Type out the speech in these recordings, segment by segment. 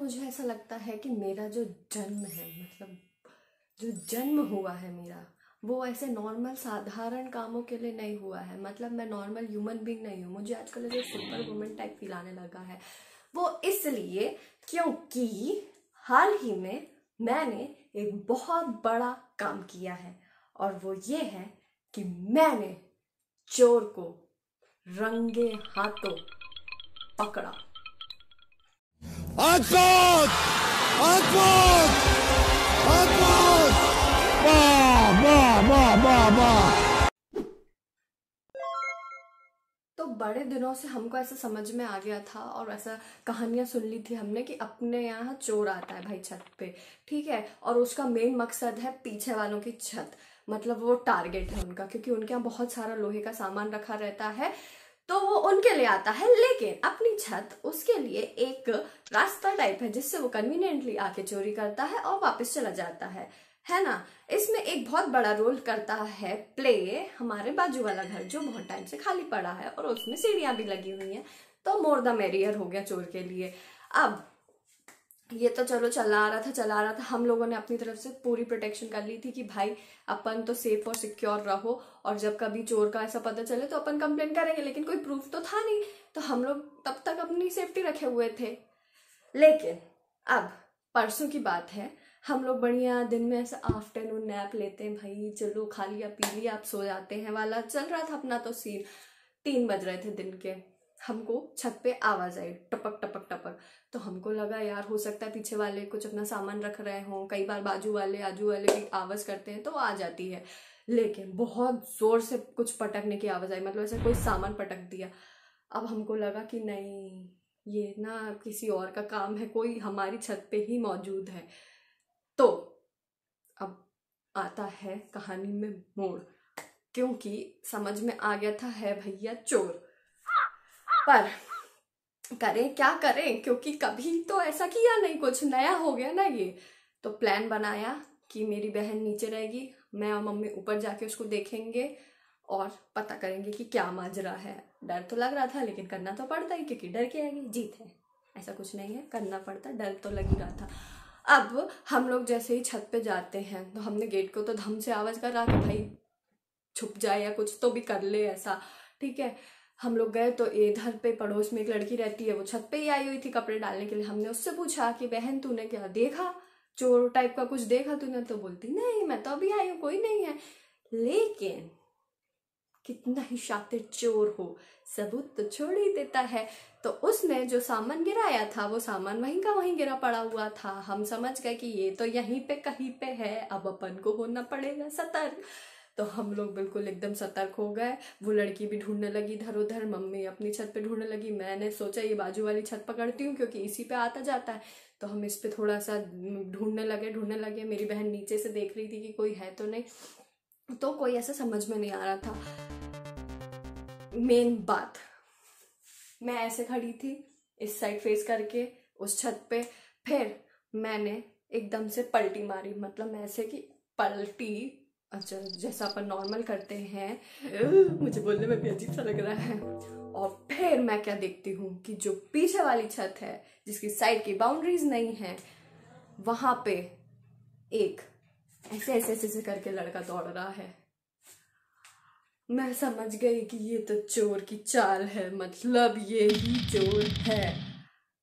मुझे ऐसा लगता है कि मेरा जो जन्म है, मतलब जो जन्म हुआ है मेरा, वो ऐसे नॉर्मल साधारण कामों के लिए नहीं हुआ है। मतलब मैं नॉर्मल ह्यूमन बीइंग नहीं हूँ। मुझे आजकल जो सुपर वुमन टाइप फील आने लगा है वो इसलिए क्योंकि हाल ही में मैंने एक बहुत बड़ा काम किया है, और वो ये है कि मैंने चोर को रंगे हाथों पकड़ा। आत्मौत! आत्मौत! आत्मौत! वाह वाह वाह वाह वाह! तो बड़े दिनों से हमको ऐसा समझ में आ गया था, और ऐसा कहानियां सुन ली थी हमने कि अपने यहाँ चोर आता है भाई छत पे, ठीक है, और उसका मेन मकसद है पीछे वालों की छत। मतलब वो टारगेट है उनका, क्योंकि उनके यहाँ बहुत सारा लोहे का सामान रखा रहता है, तो वो उनके लिए आता है। लेकिन अपनी छत उसके लिए एक रास्ता टाइप है जिससे वो कन्वीनियंटली आके चोरी करता है और वापस चला जाता है ना। इसमें एक बहुत बड़ा रोल करता है प्ले हमारे बाजू वाला घर, जो बहुत टाइम से खाली पड़ा है और उसमें सीढ़ियां भी लगी हुई हैं, तो मोर द मेरियर हो गया चोर के लिए। अब ये तो चलो चला आ रहा था। हम लोगों ने अपनी तरफ से पूरी प्रोटेक्शन कर ली थी कि भाई अपन तो सेफ और सिक्योर रहो, और जब कभी चोर का ऐसा पता चले तो अपन कंप्लेन करेंगे। लेकिन कोई प्रूफ तो था नहीं, तो हम लोग तब तक अपनी सेफ्टी रखे हुए थे। लेकिन अब परसों की बात है, हम लोग बढ़िया दिन में ऐसा आफ्टरनून नैप लेते हैं, भाई चलो खा लिया पी लिया आप सो जाते हैं वाला चल रहा था अपना तो सीन। 3 बज रहे थे दिन के, हमको छत पे आवाज आई टपक टपक टपक। तो हमको लगा यार हो सकता है पीछे वाले कुछ अपना सामान रख रहे हों, कई बार बाजू वाले आजू वाले भी आवाज करते हैं तो आ जाती है। लेकिन बहुत जोर से कुछ पटकने की आवाज आई, मतलब ऐसे कोई सामान पटक दिया। अब हमको लगा कि नहीं, ये ना किसी और का काम है, कोई हमारी छत पे ही मौजूद है। तो अब आता है कहानी में मोड़, क्योंकि समझ में आ गया था है भैया चोर, पर करें क्या करें, क्योंकि कभी तो ऐसा किया नहीं, कुछ नया हो गया ना ये। तो प्लान बनाया कि मेरी बहन नीचे रहेगी, मैं और मम्मी ऊपर जाके उसको देखेंगे और पता करेंगे कि क्या माजरा है। डर तो लग रहा था, लेकिन करना तो पड़ता ही, क्योंकि डर के आगे जीत है, ऐसा कुछ नहीं है, करना पड़ता। डर तो लग ही रहा था। अब हम लोग जैसे ही छत पे जाते हैं तो हमने गेट को तो धम से आवाज कर रहा कि भाई छुप जाए या कुछ तो भी कर ले ऐसा, ठीक है। हम लोग गए तो इधर पे पड़ोस में एक लड़की रहती है, वो छत पे ही आई हुई थी कपड़े डालने के लिए। हमने उससे पूछा कि बहन तूने क्या देखा, चोर टाइप का कुछ देखा तूने? तो बोलती नहीं मैं तो अभी आई हूँ, कोई नहीं है। लेकिन कितना ही शातिर चोर हो, सबूत तो छोड़ ही देता है। तो उसने जो सामान गिराया था वो सामान वहीं का वहीं गिरा पड़ा हुआ था। हम समझ गए कि ये तो यहीं पे कहीं पे है, अब अपन को होना पड़ेगा सतर्क। तो हम लोग बिल्कुल एकदम सतर्क हो गए। वो लड़की भी ढूंढने लगी इधर उधर, मम्मी अपनी छत पे ढूंढने लगी, मैंने सोचा ये बाजू वाली छत पकड़ती हूँ क्योंकि इसी पे आता जाता है। तो हम इस पे थोड़ा सा ढूंढने लगे। मेरी बहन नीचे से देख रही थी कि कोई है तो नहीं, तो कोई ऐसा समझ में नहीं आ रहा था। मेन बात, मैं ऐसे खड़ी थी इस साइड फेस करके उस छत पे, फिर मैंने एकदम से पलटी मारी, मतलब ऐसे कि पलटी, अच्छा जैसा अपन नॉर्मल करते हैं, मुझे बोलने में भी अजीब सा लग रहा है। और फिर मैं क्या देखती हूँ कि जो पीछे वाली छत है जिसकी साइड की बाउंड्रीज नहीं है, वहां पे एक ऐसे करके लड़का दौड़ रहा है। मैं समझ गई कि ये तो चोर की चाल है, मतलब ये ही चोर है।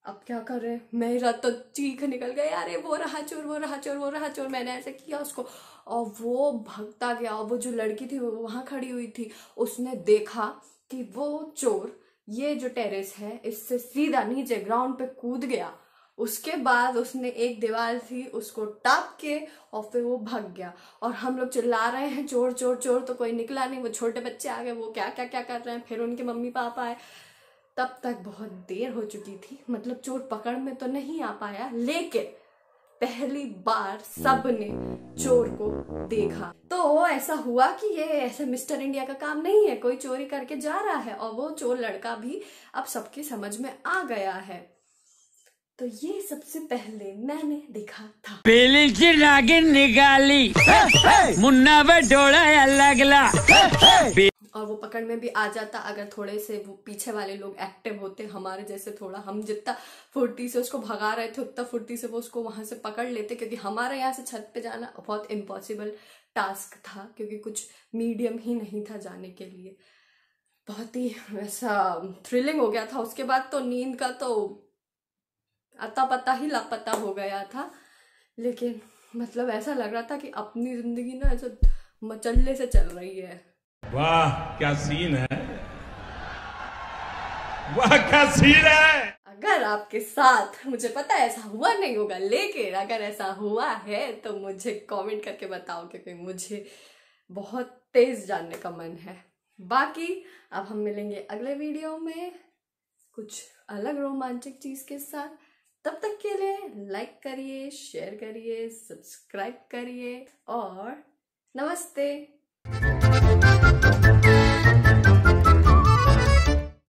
अब क्या करे, मेरा तो चीख निकल गई, अरे वो रहा चोर, वो रहा चोर, वो रहा चोर। मैंने ऐसे किया उसको और वो भागता गया। और वो जो लड़की थी वो वहां खड़ी हुई थी, उसने देखा कि वो चोर ये जो टेरेस है इससे सीधा नीचे ग्राउंड पे कूद गया। उसके बाद उसने एक दीवार थी उसको टाप के और फिर वो भाग गया। और हम लोग चिल्ला रहे हैं चोर चोर चोर, तो कोई निकला नहीं। वो छोटे बच्चे आ गए, वो क्या क्या क्या कर रहे हैं, फिर उनके मम्मी पापा आए। तब तक बहुत देर हो चुकी थी, मतलब चोर पकड़ में तो नहीं आ पाया, लेकिन पहली बार सबने चोर को देखा। तो ऐसा हुआ कि ये ऐसे मिस्टर इंडिया का काम नहीं है, कोई चोरी करके जा रहा है और वो चोर लड़का भी अब सबकी समझ में आ गया है। तो ये सबसे पहले मैंने देखा था। पहले से नागिन निकाली मुन्ना पे डोला लगला। और वो पकड़ में भी आ जाता अगर थोड़े से वो पीछे वाले लोग एक्टिव होते हमारे जैसे। थोड़ा हम जितना फुर्ती से उसको भगा रहे थे उतना फुर्ती से वो उसको वहां से पकड़ लेते, क्योंकि हमारे यहाँ से छत पे जाना बहुत इम्पॉसिबल टास्क था, क्योंकि कुछ मीडियम ही नहीं था जाने के लिए। बहुत ही ऐसा थ्रिलिंग हो गया था। उसके बाद तो नींद का तो अता पता ही लापता हो गया था, लेकिन मतलब ऐसा लग रहा था कि अपनी जिंदगी ना ऐसा मचल्ले से चल रही है। वाह क्या सीन है, वाह क्या सीन है। अगर आपके साथ, मुझे पता है ऐसा हुआ नहीं होगा, लेकिन अगर ऐसा हुआ है तो मुझे कमेंट करके बताओ, क्योंकि मुझे बहुत तेज जानने का मन है। बाकी अब हम मिलेंगे अगले वीडियो में कुछ अलग रोमांचक चीज के साथ। तब तक के लिए लाइक करिए, शेयर करिए, सब्सक्राइब करिए और नमस्ते।